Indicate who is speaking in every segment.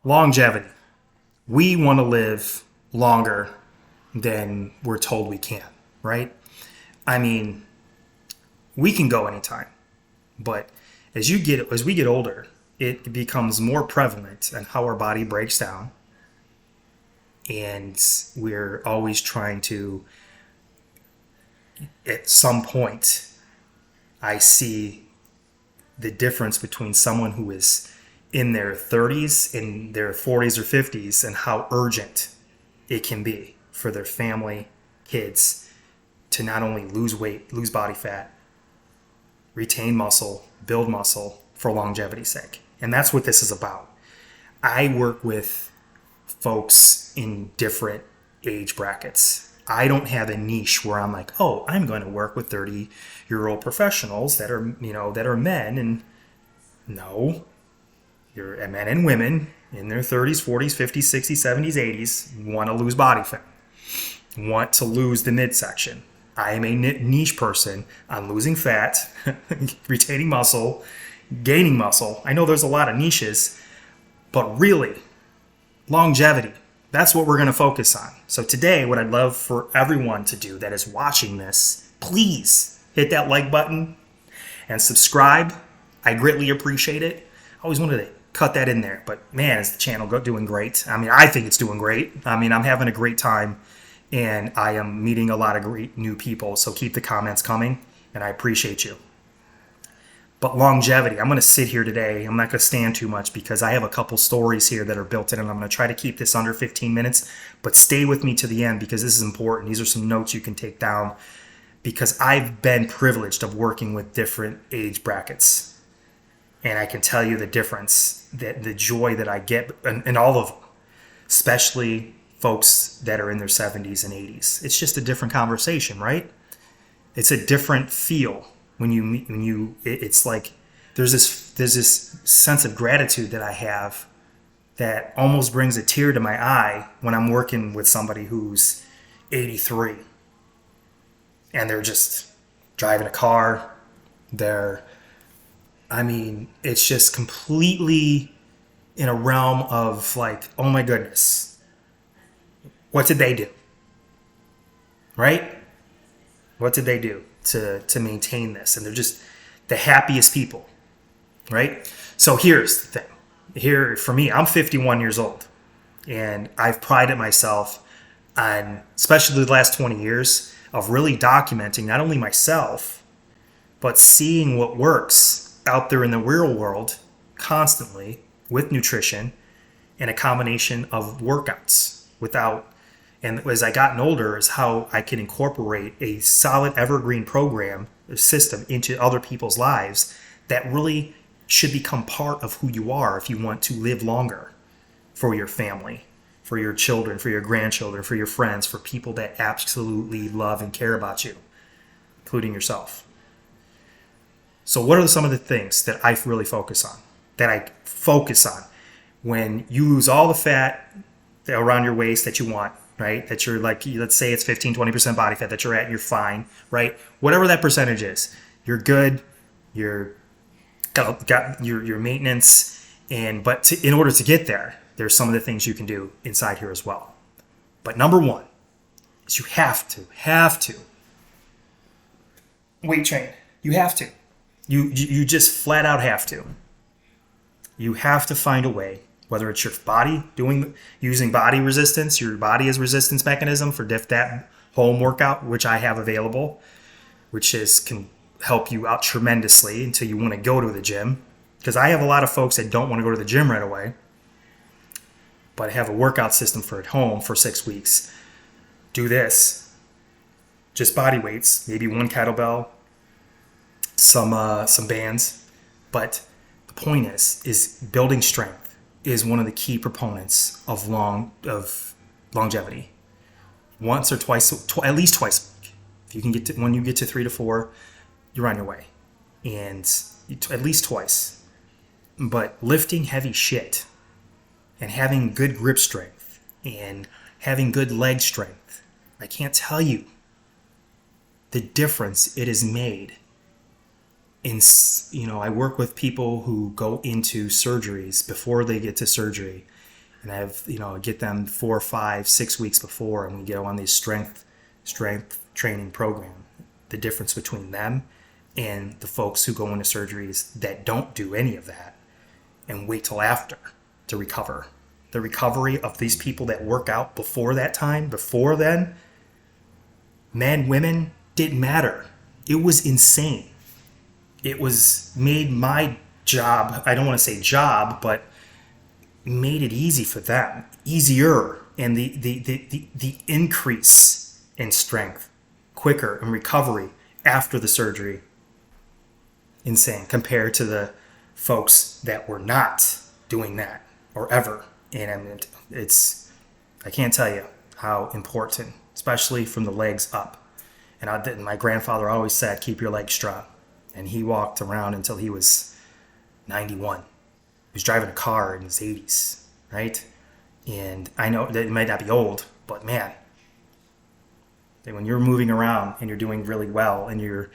Speaker 1: Longevity. We want to live longer than we're told we can, right? I mean, we can go anytime, but as we get older, it becomes more prevalent in how our body breaks down, and we're always trying to. At some point, I see the difference between someone who is in their 30s, in their 40s or 50s, and how urgent it can be for their family, kids, to not only lose weight, lose body fat, retain muscle, build muscle for longevity's sake. And that's what this is about. I work with folks in different age brackets. I don't have a niche where I'm like, oh, I'm going to work with 30-year-old professionals that are, that are men. And no, you're men and women in their 30s, 40s, 50s, 60s, 70s, 80s want to lose body fat, want to lose the midsection. I am a niche person on losing fat, retaining muscle, gaining muscle. I know there's a lot of niches, but really, longevity, that's what we're going to focus on. So today, what I'd love for everyone to do that is watching this, please hit that like button and subscribe. I greatly appreciate it. I always wanted to cut that in there, but man, is the channel doing great. I mean, I think it's doing great. I mean, I'm having a great time, and I am meeting a lot of great new people. So keep the comments coming, and I appreciate you. But longevity, I'm going to sit here today. I'm not going to stand too much because I have a couple stories here that are built in, and I'm going to try to keep this under 15 minutes. But stay with me to the end because this is important. These are some notes you can take down because I've been privileged of working with different age brackets. And I can tell you the difference, that the joy that I get in all of them, especially folks that are in their 70s and 80s. It's just a different conversation, right? It's a different feel it's like there's this sense of gratitude that I have that almost brings a tear to my eye when I'm working with somebody who's 83 and they're just driving a car. It's just completely in a realm of like, oh my goodness, what did they do? Right? What did they do to maintain this? And they're just the happiest people, right? So here's the thing. Here, for me, I'm 51 years old, and I've prided myself on, especially the last 20 years, of really documenting not only myself, but seeing what works out there in the real world constantly with nutrition and a combination of workouts and as I gotten older is how I can incorporate a solid evergreen program system into other people's lives that really should become part of who you are if you want to live longer for your family, for your children, for your grandchildren, for your friends, for people that absolutely love and care about you, including yourself. So what are some of the things that I really focus on? When you lose all the fat around your waist that you want, right? That you're like, let's say it's 15, 20% body fat that you're at and you're fine, right? Whatever that percentage is, you're good, you're got your maintenance, in order to get there, there's some of the things you can do inside here as well. But number one is you have to weight train. You have to. You just flat out have to. You have to find a way, whether it's your body using body resistance, your body as resistance mechanism for that home workout, which I have available, can help you out tremendously until you want to go to the gym. Because I have a lot of folks that don't want to go to the gym right away, but have a workout system for at home for 6 weeks. Do this, just body weights, maybe one kettlebell, some bands, but the point is building strength is one of the key proponents of longevity. Once or twice, at least twice a week. If you can when you get to 3 to 4, you're on your way, and at least twice. But lifting heavy shit and having good grip strength and having good leg strength, I can't tell you the difference it has made. I work with people who go into surgeries before they get to surgery, and get them 4, 5, 6 weeks before, and we get on these strength training program. The difference between them and the folks who go into surgeries that don't do any of that and wait till after to recover. The recovery of these people that work out before that time, before then, men, women, didn't matter. It was insane. It was made my job, I don't want to say job, but made it easy for them, easier, and the increase in strength, quicker, and recovery after the surgery, insane compared to the folks that were not doing that or ever. And I mean, I can't tell you how important, especially from the legs up. And my grandfather always said, keep your legs strong. And he walked around until he was 91. He was driving a car in his 80s, right? And I know that it might not be old, but man, when you're moving around and you're doing really well, and you're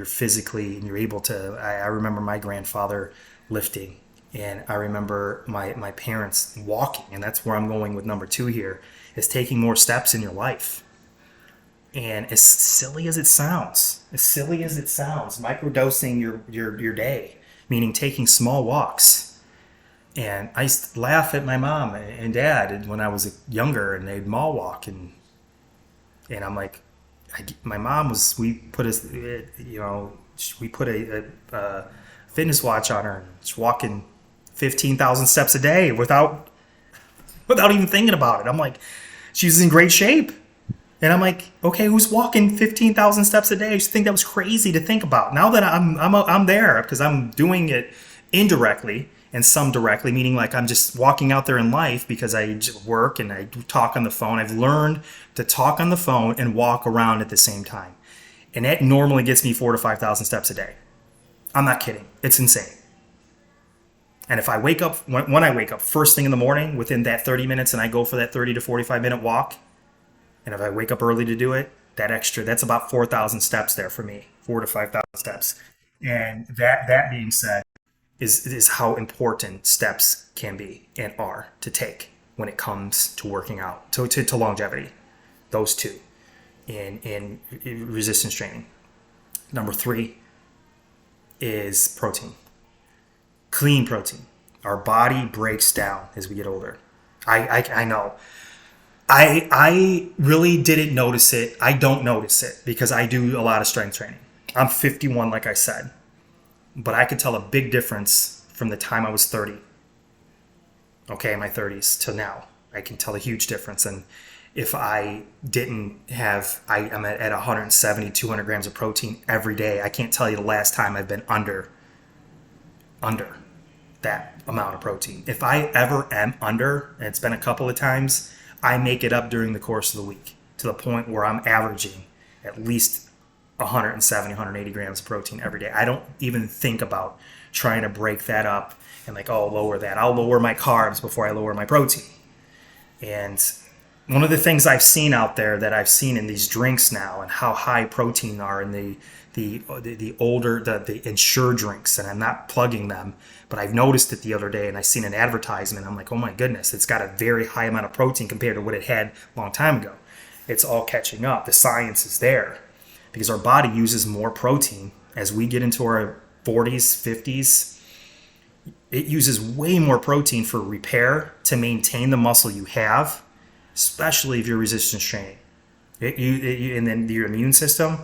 Speaker 1: physically, and you're able to. I remember my grandfather lifting, and I remember my parents walking, and that's where I'm going with number 2 here, is taking more steps in your life. And as silly as it sounds, microdosing your day, meaning taking small walks. And I used to laugh at my mom and dad when I was younger, and they'd mall walk, and I'm like, my mom was, we put a fitness watch on her, and she's walking 15,000 steps a day without even thinking about it. I'm like, she's in great shape. And I'm like, okay, who's walking 15,000 steps a day? I used to think that was crazy to think about. Now that I'm there, because I'm doing it indirectly and some directly, meaning like I'm just walking out there in life because I work and I talk on the phone. I've learned to talk on the phone and walk around at the same time. And that normally gets me 4,000 to 5,000 steps a day. I'm not kidding. It's insane. And if I wake up, when I wake up first thing in the morning, within that 30 minutes, and I go for that 30 to 45 minute walk, and if I wake up early to do it, that's about 4,000 steps there for me, 4,000 to 5,000 steps. And that being said, is how important steps can be and are to take when it comes to working out, to longevity. Those two in resistance training. Number 3 is protein. Clean protein. Our body breaks down as we get older. I know. I really didn't notice it. I don't notice it because I do a lot of strength training. I'm 51, like I said. But I could tell a big difference from the time I was 30. Okay, in my 30s to now. I can tell a huge difference. And if I didn't have, I'm at 170, 200 grams of protein every day. I can't tell you the last time I've been under that amount of protein. If I ever am under, and it's been a couple of times, I make it up during the course of the week to the point where I'm averaging at least 170, 180 grams of protein every day. I don't even think about trying to break that up and lower that. I'll lower my carbs before I lower my protein. And one of the things I've seen out there that I've seen in these drinks now, and how high protein are in the older, the Ensure drinks, and I'm not plugging them, but I've noticed it the other day, and I seen an advertisement. I'm like, oh my goodness, it's got a very high amount of protein compared to what it had a long time ago. It's all catching up. The science is there because our body uses more protein as we get into our 40s, 50s. It uses way more protein for repair to maintain the muscle you have, especially if you're resistance training. And then your immune system,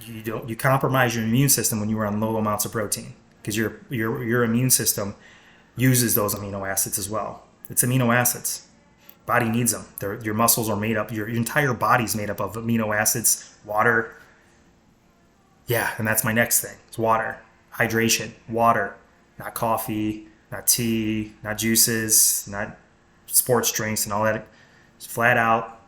Speaker 1: you compromise your immune system when you are on low amounts of protein because your immune system uses those amino acids as well. It's amino acids. Body needs them. Your muscles are made up. Your entire body's made up of amino acids, water. Yeah, and that's my next thing. It's water. Hydration. Water. Not coffee, not tea, not juices, not sports drinks and all that. It's flat out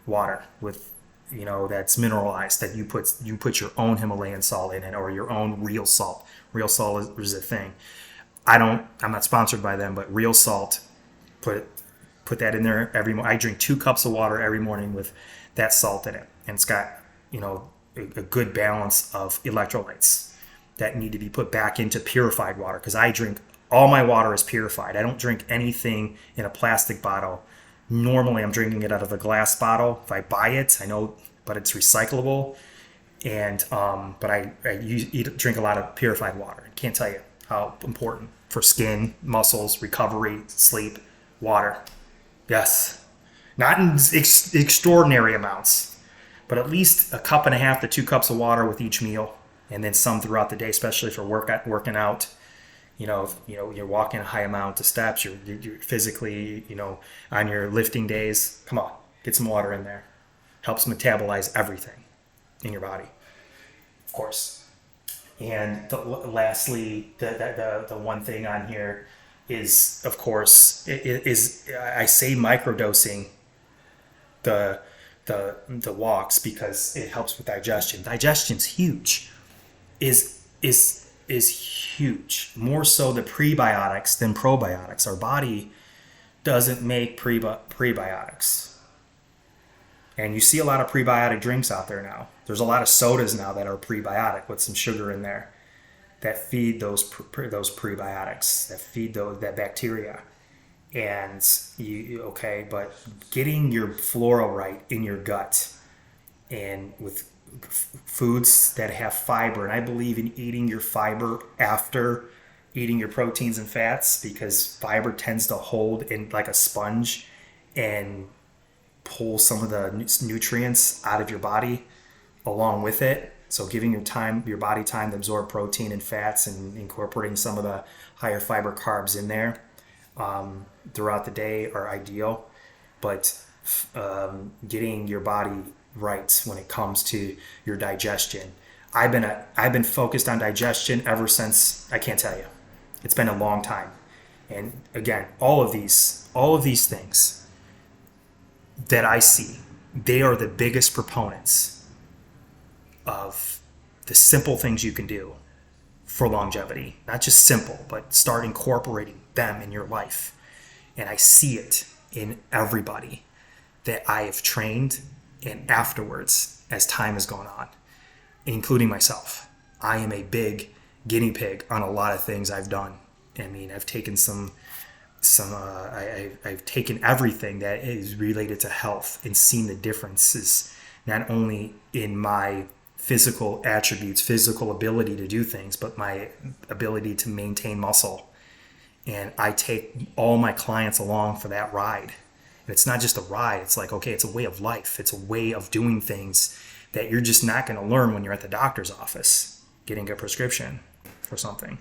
Speaker 1: water with, that's mineralized, that you put your own Himalayan salt in it, or your own real salt. Real salt is a thing. I'm not sponsored by them, but Real Salt, put that in there every morning. I drink 2 cups of water every morning with that salt in it. And it's got, a good balance of electrolytes that need to be put back into purified water, because I drink All my water is purified. I don't drink anything in a plastic bottle. Normally, I'm drinking it out of a glass bottle. If I buy it, I know, but it's recyclable. And but drink a lot of purified water. I can't tell you how important for skin, muscles, recovery, sleep, water. Yes, not in extraordinary amounts, but at least a cup and a half to 2 cups of water with each meal, and then some throughout the day, especially for working out. You're walking a high amount of steps. You're physically, on your lifting days. Come on, get some water in there. Helps metabolize everything in your body, of course. And lastly, the one thing on here is, of course, I say microdosing the walks because it helps with digestion. Digestion's huge. Is huge. More so the prebiotics than probiotics. Our body doesn't make prebiotics. And you see a lot of prebiotic drinks out there now. There's a lot of sodas now that are prebiotic with some sugar in there that feed those prebiotics, that feed that bacteria. And but getting your flora right in your gut and with foods that have fiber, and I believe in eating your fiber after eating your proteins and fats, because fiber tends to hold in like a sponge and pull some of the nutrients out of your body along with it. So giving your body time to absorb protein and fats and incorporating some of the higher fiber carbs in there throughout the day are ideal. But getting your body right when it comes to your digestion. I've been focused on digestion ever since, I can't tell you. It's been a long time. And again, all of these things that I see, they are the biggest proponents of the simple things you can do for longevity. Not just simple, but start incorporating them in your life. And I see it in everybody that I have trained and afterwards as time has gone on, including myself. I am a big guinea pig on a lot of things I've done. I mean, I've taken I've taken everything that is related to health and seen the differences, not only in my physical attributes, physical ability to do things, but my ability to maintain muscle. And I take all my clients along for that ride. And it's not just a ride. It's like, okay, it's a way of life. It's a way of doing things that you're just not going to learn when you're at the doctor's office getting a prescription for something.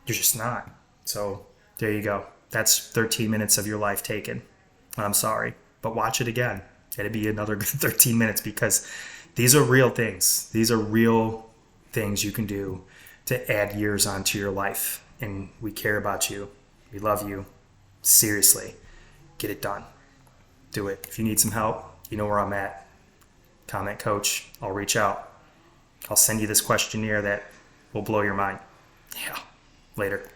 Speaker 1: You're just not. So there you go. That's 13 minutes of your life taken. I'm sorry, but watch it again. It'll be another good 13 minutes because these are real things. These are real things you can do to add years onto your life. And we care about you. We love you. Seriously. Get it done. Do it. If you need some help, you know where I'm at. Comment Coach. I'll reach out. I'll send you this questionnaire that will blow your mind. Yeah. Later.